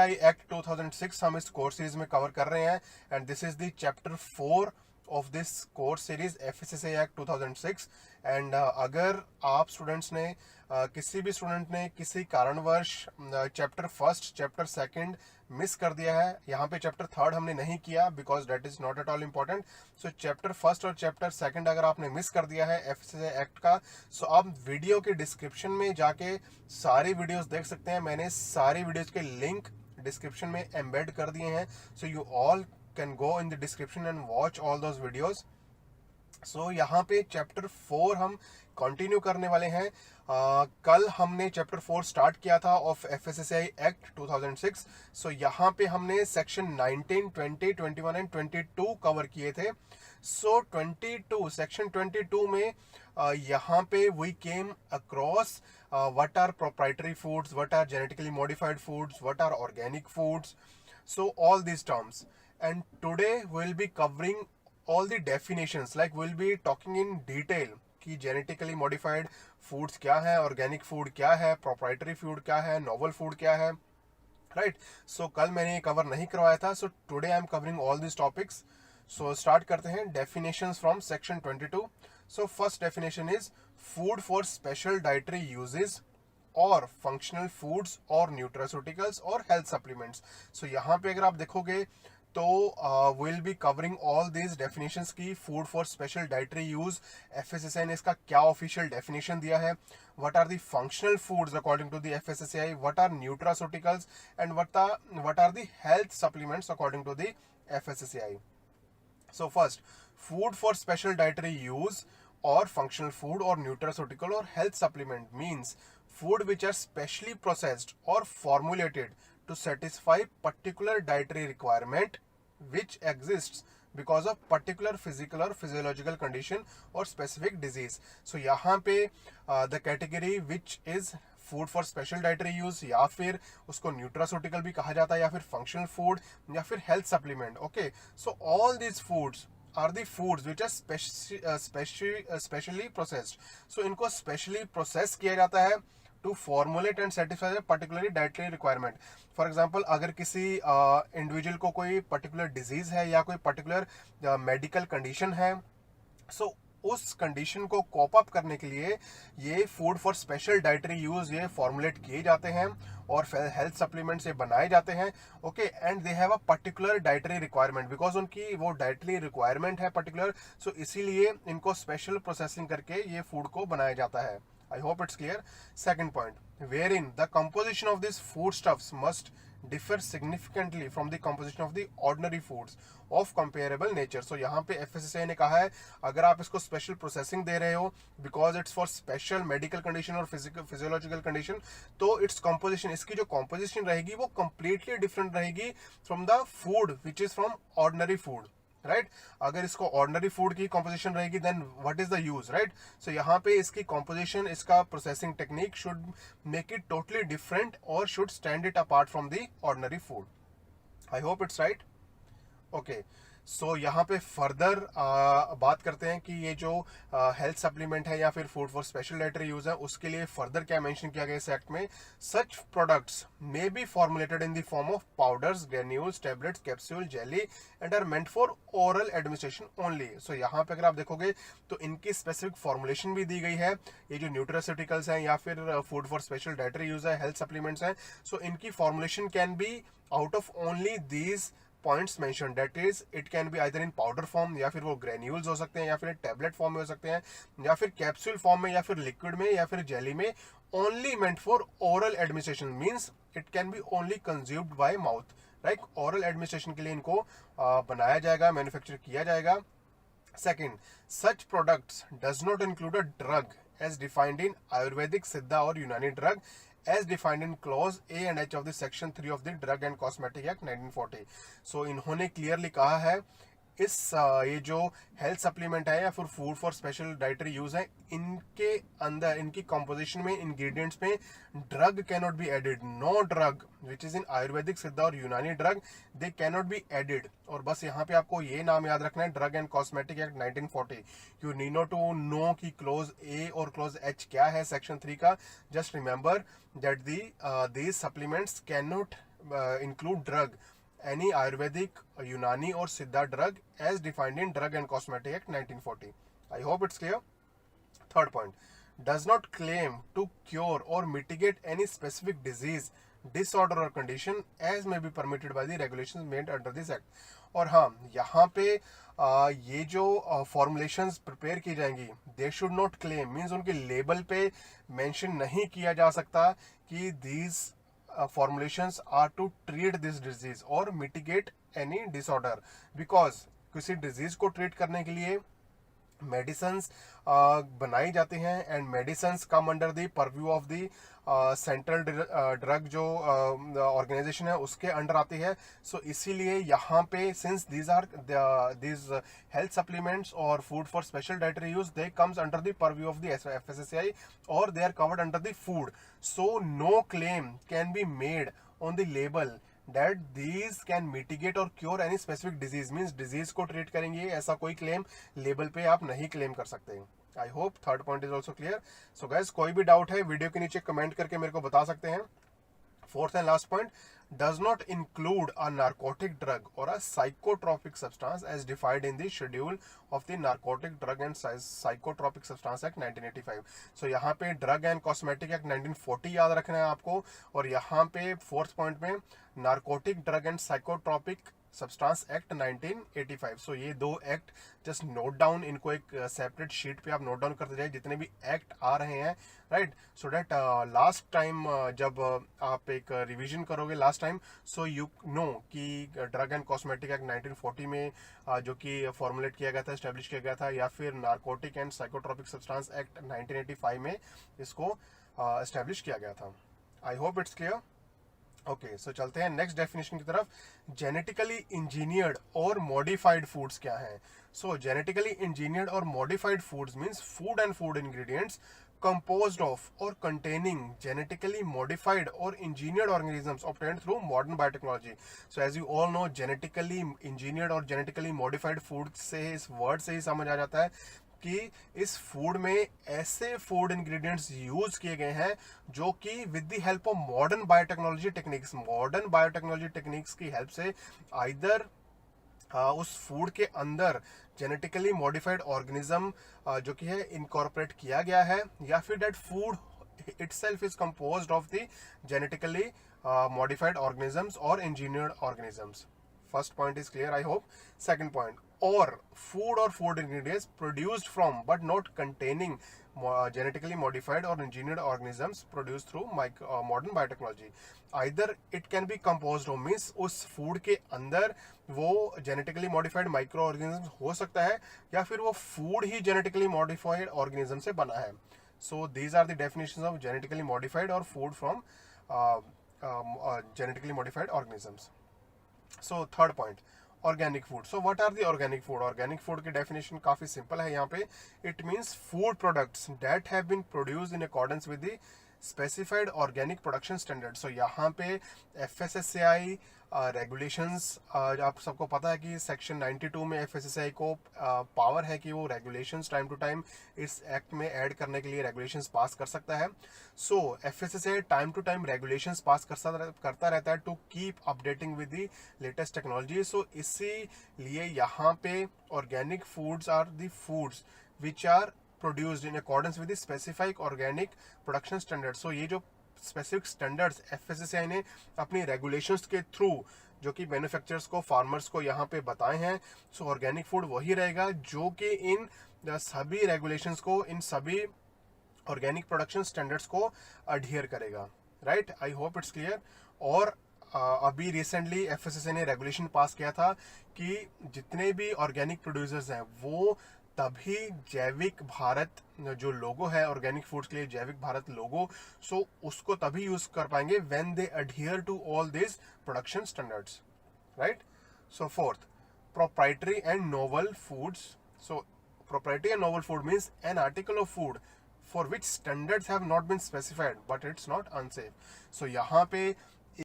Act 2006 हम इस course series में कवर कर रहे हैं and this is the chapter 4 of this course series FSSA act 2006 and अगर आप स्टूडेंट्स ने किसी भी स्टूडेंट ने किसी कारणवश chapter first chapter second miss कर दिया है, यहाँ पे चैप्टर थर्ड हमने नहीं किया because that is not at all important. So chapter first और चैप्टर सेकंड अगर आपने मिस कर दिया है एफएसएसए एक्ट का, सो आप वीडियो के डिस्क्रिप्शन में जाके सारी वीडियोस देख सकते हैं. मैंने सारी वीडियोस के लिंक डिस्क्रिप्शन में एम्बेड कर दिए हैं, so you all can go in the description and watch all those videos. So यहाँ पे चैप्टर 4 हम कंटिन्यू करने वाले हैं. कल हमने चैप्टर 4 स्टार्ट किया था ऑफ एफएसएसए एक्ट 2006. सो यहाँ पे हमने सेक्शन 19, 20, 21 एंड 22 कवर किए थे. सो 22 सेक्शन 22 में यहाँ पे we came across what are proprietary foods, what are genetically modified foods, what are organic foods, so all these terms. And today we'll be covering all the definitions, like we'll be talking in detail कि genetically modified foods क्या है, organic food क्या है, proprietary food क्या है, novel food क्या है, right? So कल मैंने ये cover नहीं करवाया था, so today I'm covering all these topics. So start करते हैं definitions from section 22. So first definition is food for special dietary uses or functional foods or nutraceuticals or health supplements. So यहाँ पे अगर आप देखोगे तो we'll be covering all these definitions की food for special dietary use. FSSAI ने इसका क्या official definition दिया है, what are the functional foods according to the FSSAI, what are nutraceuticals and what are the health supplements according to the FSSAI. So first, food for special dietary use or functional food or nutraceutical or health supplement means food which are specially processed or formulated to satisfy particular dietary requirement which exists because of particular physical or physiological condition or specific disease. So यहाँ पे the category which is food for special dietary use या फिर उसको nutraceutical भी कहा जाता है या फिर फंक्शनल फूड या फिर health supplement. Okay, so all these foods are the foods which are specially processed. So इनको स्पेशली प्रोसेस किया जाता है to formulate and satisfy the particularly dietary requirement. For example अगर किसी इंडिविजुअल को कोई पर्टिकुलर डिजीज है या कोई पर्टिकुलर मेडिकल कंडीशन है, सो उस कंडीशन को कॉप अप करने के लिए ये food for special dietary use ये फॉर्मुलेट किए जाते हैं और हेल्थ सप्लीमेंट्स ये बनाए जाते हैं. Okay, and they have a particular dietary requirement because उनकी वो डाइटरी रिक्वायरमेंट है पर्टिकुलर. सो इसीलिए इनको स्पेशल प्रोसेसिंग करके ये फूड को बनाया जाता है. I hope it's clear. Second point, wherein the composition of these foodstuffs must differ significantly from the composition of the ordinary foods of comparable nature. So यहाँ पे FSSAI ने कहा है अगर आप इसको स्पेशल प्रोसेसिंग दे रहे हो because it's for special medical condition और फिजियोलॉजिकल कंडीशन, तो इट्स कॉम्पोजिशन, इसकी जो कॉम्पोजिशन रहेगी वो कंप्लीटली डिफरेंट रहेगी from the food which is from ordinary food. Right, अगर इसको ऑर्डिनरी फूड की कॉम्पोजिशन रहेगी then what is the use, right. So यहाँ पे इसकी कॉम्पोजिशन, इसका processing technique should make it totally different और should stand it apart from the ordinary food. I hope it's right. Okay, सो यहाँ पे further बात करते हैं कि ये जो हेल्थ सप्लीमेंट है या फिर food for special dietary use है उसके लिए फर्दर क्या मेंशन किया गया इस एक्ट में. Such products may be formulated in the form of powders, granules, tablets, capsule, jelly and are meant for oral administration only. So यहाँ पे अगर आप देखोगे तो इनकी स्पेसिफिक फॉर्मुलेशन भी दी गई है. ये जो न्यूट्रास्यूटिकल्स हैं या फिर food for special dietary use है, हेल्थ सप्लीमेंट्स हैं, सो इनकी formulation can be out of only these points mention. That is it can be either in powder form या फिर वो ग्रेन्यूल्स हो सकते हैं या फिर टैबलेट फॉर्म में हो सकते हैं या फिर कैप्सूल फॉर्म में या फिर लिक्विड में या फिर जेली में. Only meant for oral administration means it can be only consumed by mouth. Right, oral administration के लिए इनको बनाया जाएगा, मैन्युफैक्चर किया जाएगा. Second, such products does not include a drug as defined in Ayurvedic, Siddha और Unani drug as defined in clause A and H of the section 3 of the Drug and Cosmetic Act 1940. So इन्होंने clearly कहा है इस ये जो health supplement है या फिर food for special dietary use है, इनके अंदर इनकी कॉम्पोजिशन में, इंग्रेडिएंट्स में drug can not be added. No drug which is in Ayurvedic, Siddha और Unani drug, they can not be added. और बस यहाँ पे आपको ये नाम याद रखना है, drug and cosmetic act 1940. You need not to know कि क्लोज ए और क्लोज एच क्या है सेक्शन 3 का. Just remember that these supplements can not include drug, any Ayurvedic, Unani or Siddha drug as defined in Drug and Cosmetic Act 1940. I hope it's clear. Third point, does not claim to cure or mitigate any specific disease, disorder or condition as may be permitted by the regulations made under this act. और हाँ, यहाँ पे ये जो formulations prepare की जाएंगी, they should not claim, means उनके label पे मेंशन नहीं किया जा सकता कि these formulations are to treat this disease or mitigate any disorder, because किसी डिजीज को ट्रीट करने के लिए मेडिसन्स बनाई जाती हैं एंड medicines come under the purview of the central drug जो ऑर्गेनाइजेशन है उसके अंडर आती है. सो इसीलिए यहाँ पे सिंस दीज हेल्थ सप्लीमेंट्स और food for special dietary use, they comes under the purview of the FSSAI और they are covered under the food. So no claim can be made on the label that these can mitigate or cure any specific disease, means disease को treat करेंगे, ऐसा कोई claim label पे आप नहीं claim कर सकते. I hope third point is also clear. So guys, कोई भी doubt है वीडियो के नीचे कमेंट करके मेरे को बता सकते हैं. Fourth and last point, does not include a narcotic drug or a psychotropic substance as defined in the schedule of the Narcotic Drug and Psychotropic Substance Act 1985. So यहाँ पे Drug and Cosmetic Act 1940 याद रखना है आपको, और यहाँ पे fourth point में Narcotic Drug and Psychotropic substance act 1985. सो ये दो एक्ट जस्ट नोट डाउन, इनको एक सेपरेट शीट पे आप नोट डाउन करते जाए जितने भी एक्ट आ रहे हैं, राइट, सो डेट लास्ट टाइम जब आप एक रिवीजन करोगे last time, so you know कि ड्रग एंड कॉस्मेटिक एक्ट 1940 में जो कि फॉर्मुलेट किया गया था, एस्टेब्लिश किया गया था, या फिर narcotic and psychotropic substance act 1985 में इसको एस्टेब्लिश किया गया था. I hope it's clear. Okay, so चलते हैं नेक्स्ट डेफिनेशन की तरफ. जेनेटिकली इंजीनियर्ड और मॉडिफाइड फूड्स क्या हैं? सो जेनेटिकली इंजीनियर्ड और modified foods means food and food ingredients composed of or containing genetically modified or engineered organisms obtained through modern biotechnology. So as you all know, genetically engineered और genetically modified food से, इस word से ही समझ आ जाता है कि इस food में ऐसे फूड इंग्रेडिएंट्स यूज किए गए हैं जो कि with the help of modern biotechnology techniques की हेल्प से आइदर उस फूड के अंदर जेनेटिकली मॉडिफाइड ऑर्गेनिज्म जो कि है इनकॉर्पोरेट किया गया है, या फिर that food itself is composed of the genetically modified organisms or engineered organisms. First point is clear, I hope. Second point, or food or food ingredients produced from but not containing genetically modified or engineered organisms produced through modern biotechnology. Either it can be composed of, means उस food के अंदर वो genetically modified micro organism हो सकता है, या फिर वो फूड ही जेनेटिकली मॉडिफाइड ऑर्गेनिज्म से बना है. So these are the definitions of genetically modified or food from genetically modified organisms. So third point, organic food. So what are the organic food? Organic food की definition काफी simple है यहाँ पे. It means food products that have been produced in accordance with the specified organic production standards. So यहाँ पे FSSAI regulations, आप सबको पता है कि सेक्शन 92 में FSSAI को पावर है कि वो रेगुलेशंस टाइम टू टाइम इस एक्ट में ऐड करने के लिए रेगुलेशंस पास कर सकता है. So FSSAI time to time regulations pass करता रहता है to keep updating with the latest technology. So इसीलिए यहाँ पे organic foods are the foods which are produced in accordance with the specific organic production standards. So ये जो specific standards FSSAI ने अपनी रेगुलेशंस के थ्रू जो कि मैन्युफैक्चरर्स को, फार्मर्स को यहाँ पे बताए हैं, सो ऑर्गेनिक फूड वही रहेगा जो कि इन सभी रेगुलेशंस को, इन सभी ऑर्गेनिक प्रोडक्शन स्टैंडर्ड्स को अडहियर करेगा, right. I hope it's clear. और अभी रिसेंटली FSSAI ने रेगुलेशन पास किया था कि जितने भी ऑर्गेनिक प्रोड्यूसर्स हैं वो तभी जैविक भारत जो लोगो है ऑर्गेनिक फूड्स के लिए, जैविक भारत लोगो, सो उसको तभी यूज कर पाएंगे when they adhere to all this production standards, right. So fourth, proprietary and novel foods. So proprietary and novel food means an article of food for which standards have not been specified but it's not unsafe. So यहाँ पे